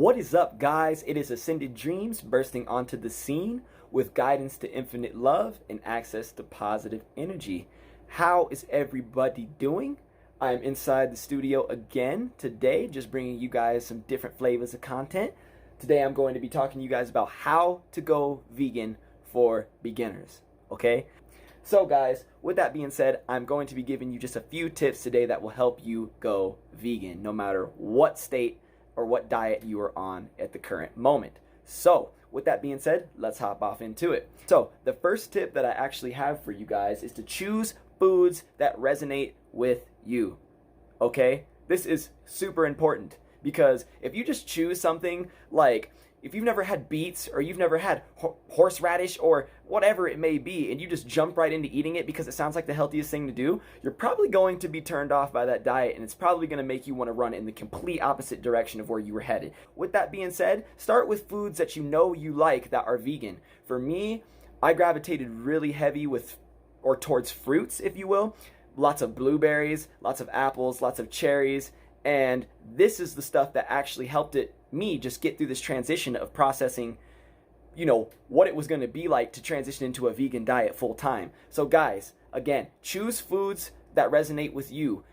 What is up, guys? It is Ascended Dreamz bursting onto the scene with guidance to infinite love and access to positive energy. How is everybody doing? I'm inside the studio again today, just bringing you guys some different flavors of content. Today I'm going to be talking to you guys about how to go vegan for beginners, okay? So guys, with that being said, I'm going to be giving you just a few tips today that will help you go vegan, no matter what state or what diet you are on at the current moment. So with that being said, let's hop off into it. So the first tip that I actually have for you guys is to choose foods that resonate with you, okay? This is super important because if you just choose something like, if you've never had beets or you've never had horseradish or whatever it may be, and you just jump right into eating it because it sounds like the healthiest thing to do, you're probably going to be turned off by that diet, and it's probably going to make you want to run in the complete opposite direction of where you were headed. With that being said, start with foods that you know you like that are vegan. For me, I gravitated really heavy with, or towards fruits, if you will. Lots of blueberries, lots of apples, lots of cherries, and this is the stuff that actually helped me just get through this transition of processing, you know, what it was going to be like to transition into a vegan diet full time. So guys, again, choose foods that resonate with you.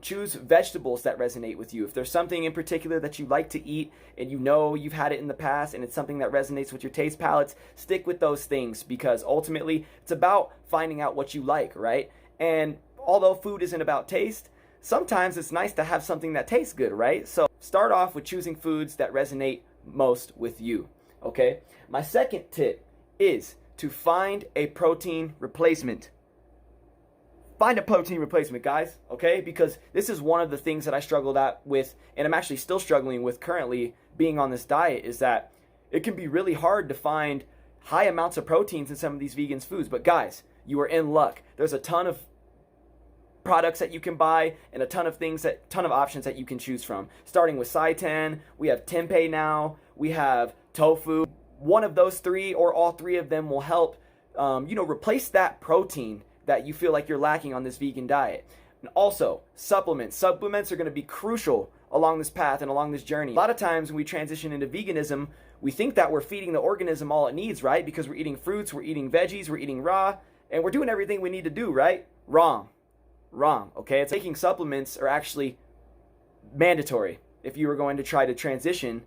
Choose vegetables that resonate with you. If there's something in particular that you like to eat and you know you've had it in the past and it's something that resonates with your taste palates, stick with those things, because ultimately it's about finding out what you like, right? And although food isn't about taste, sometimes it's nice to have something that tastes good, right? So start off with choosing foods that resonate most with you, okay? My second tip is to find a protein replacement. Find a protein replacement, guys, okay? Because this is one of the things that I struggled with, and I'm actually still struggling with currently being on this diet, is that it can be really hard to find high amounts of proteins in some of these vegan foods. But guys, you are in luck. There's a ton of products that you can buy and a ton of options that you can choose from. Starting with seitan, we have tempeh now, we have tofu. One of those three or all three of them will help, replace that protein that you feel like you're lacking on this vegan diet. And also, supplements. Supplements are going to be crucial along this path and along this journey. A lot of times when we transition into veganism, we think that we're feeding the organism all it needs, right? Because we're eating fruits, we're eating veggies, we're eating raw, and we're doing everything we need to do, right? Wrong, okay? It's taking supplements are actually mandatory if you were going to try to transition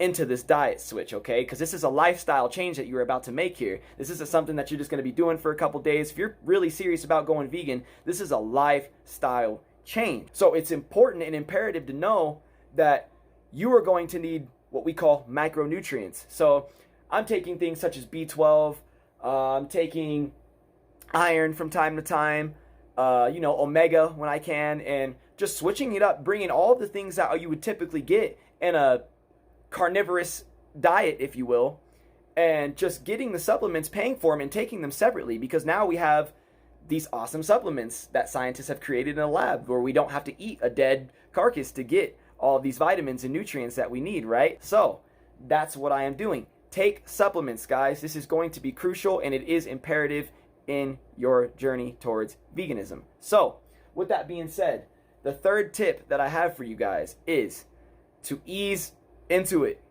into this diet switch, okay? Because this is a lifestyle change that you're about to make here. This isn't something that you're just going to be doing for a couple days. If you're really serious about going vegan, this is a lifestyle change. So it's important and imperative to know that you are going to need what we call micronutrients. So I'm taking things such as B12, I'm taking iron from time to time, omega when I can, and just switching it up, bringing all the things that you would typically get in a carnivorous diet, if you will, and just getting the supplements, paying for them, and taking them separately, because now we have these awesome supplements that scientists have created in a lab where we don't have to eat a dead carcass to get all these vitamins and nutrients that we need, right? So that's what I am doing. Take supplements, guys. This is going to be crucial, and it is imperative in your journey towards veganism. So with that being said, the third tip that I have for you guys is to ease into it.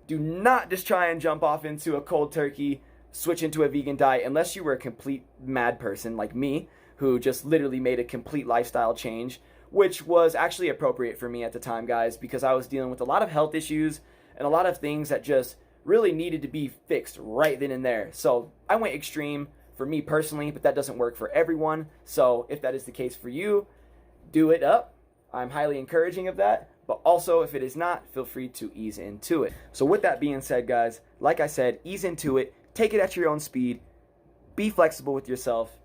Do not just try and jump off into a cold turkey, switch into a vegan diet, unless you were a complete mad person like me, who just literally made a complete lifestyle change, which was actually appropriate for me at the time, guys, because I was dealing with a lot of health issues and a lot of things that just really needed to be fixed right then and there. So I went extreme for me personally, but that doesn't work for everyone. So if that is the case for you, do it up. I'm highly encouraging of that. But also, if it is not, feel free to ease into it. So with that being said, guys, like I said, ease into it, take it at your own speed, be flexible with yourself,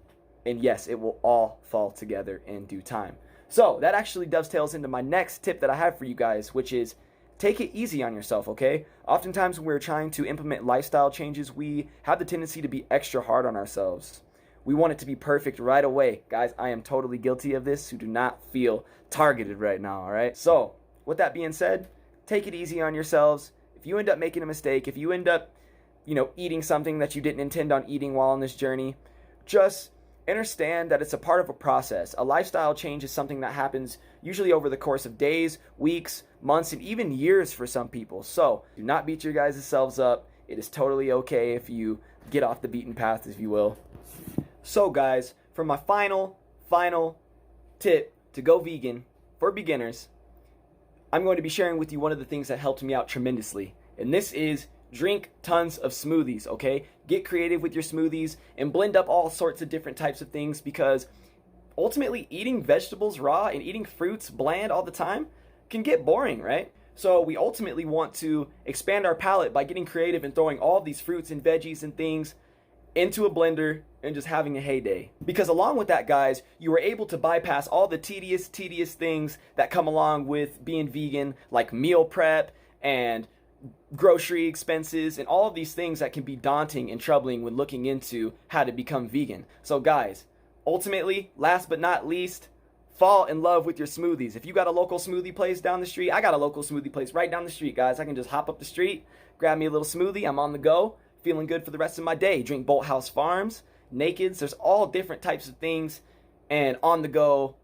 and yes, it will all fall together in due time. So that actually dovetails into my next tip that I have for you guys, which is take it easy on yourself, okay? Oftentimes when we're trying to implement lifestyle changes, we have the tendency to be extra hard on ourselves. We want it to be perfect right away. Guys, I am totally guilty of this, so do not feel targeted right now, all right? So with that being said, take it easy on yourselves. If you end up making a mistake, if you end up, eating something that you didn't intend on eating while on this journey, just understand that it's a part of a process. A lifestyle change is something that happens usually over the course of days, weeks, months, and even years for some people. So do not beat your guys' selves up. It is totally okay if you get off the beaten path, if you will. So guys, for my final tip to go vegan for beginners, I'm going to be sharing with you one of the things that helped me out tremendously. And this is drink tons of smoothies, okay? Get creative with your smoothies and blend up all sorts of different types of things, because ultimately eating vegetables raw and eating fruits bland all the time can get boring, right? So we ultimately want to expand our palate by getting creative and throwing all these fruits and veggies and things into a blender and just having a heyday. Because along with that, guys, you are able to bypass all the tedious things that come along with being vegan, like meal prep and grocery expenses and all of these things that can be daunting and troubling when looking into how to become vegan. So guys, ultimately, last but not least, fall in love with your smoothies. If you got a local smoothie place down the street, I got a local smoothie place right down the street, guys. I can just hop up the street, grab me a little smoothie, I'm on the go, feeling good for the rest of my day. Drink Bolt House Farms, Nakeds, there's all different types of things and on the go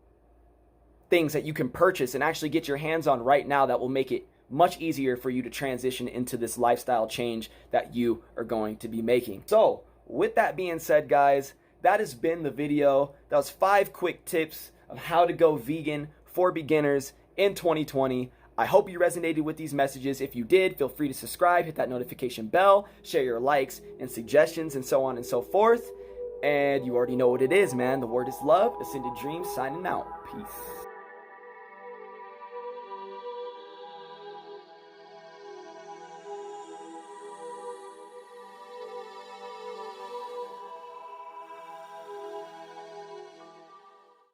things that you can purchase and actually get your hands on right now that will make it much easier for you to transition into this lifestyle change that you are going to be making. So with that being said, guys, that has been the video. That was 5 quick tips of how to go vegan for beginners in 2020. I hope you resonated with these messages. If you did, feel free to subscribe, hit that notification bell, share your likes and suggestions, and so on and so forth. And you already know what it is, man. The word is love. Ascended Dreamz signing out. Peace.